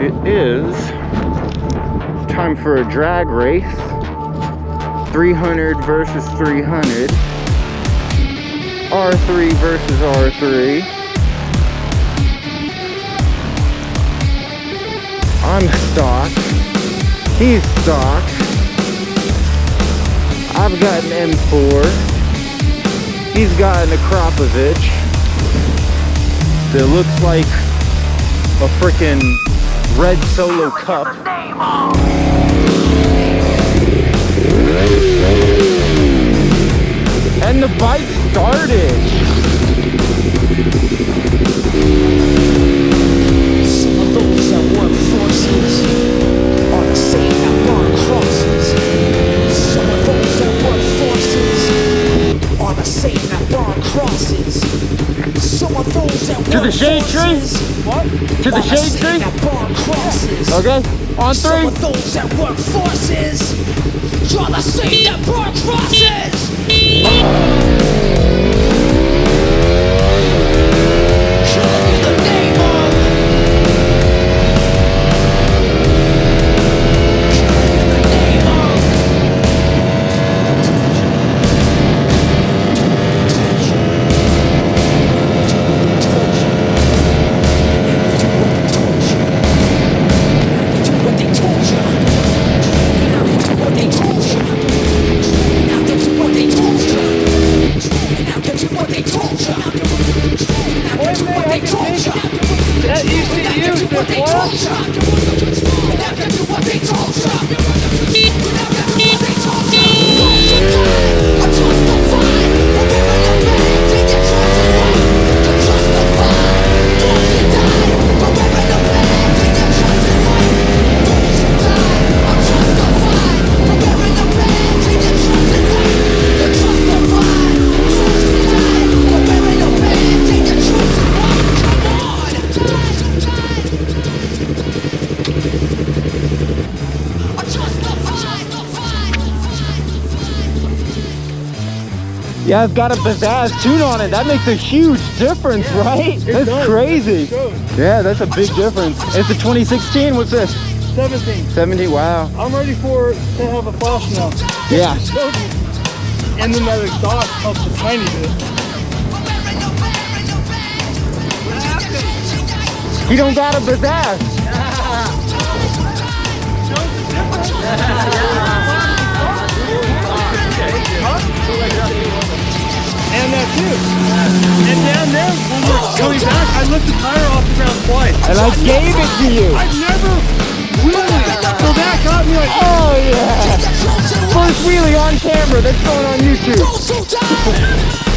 It is time for a drag race. 300 versus 300. R3 versus R3. I'm stock. He's stock. I've got an M4. He's got an Akropovich that looks like a frickin' red Solo Cup. And the bike started. Some of those that work forces are the same that burn crosses. Some of those that work forces are the same that burn crosses. Some of those that work To the shade tree? What? To the shade tree? That burn crosses. Okay, on Some three. of those that work forces are the same that burn crosses. Killing in the name of. Killing in the name of. Do what they told you. Now they do what they told you. Now they do what they told you. Now they do what they told you. Now they do what they told you. That used to use What they before. told you. Now they do what they told you. Now they do what they told you. I justify for wearing a badge and you're trusting right. I justify those who die for wearing a badge and you're trusting right. Those who die, I justify for wearing a badge and you're trusting right. You're justified. Those who die for wearing a badge and you're trusting right. Come on. I justify. Yeah, it's got a bazzaz tune on it. That makes a huge difference, right? That's crazy. Yeah, that's a big difference. It's a 2016. What's this? 17. 70. Wow. I'm ready for it to have a flash now. Yeah. And then that exhaust helps a tiny bit. He don't got a bazzaz. And that too. And down there, when we're coming back, I lift the tire off the ground twice. And I gave it to you. I've never really. So that got me like, Oh yeah. First wheelie on camera. That's going on YouTube. Those who die.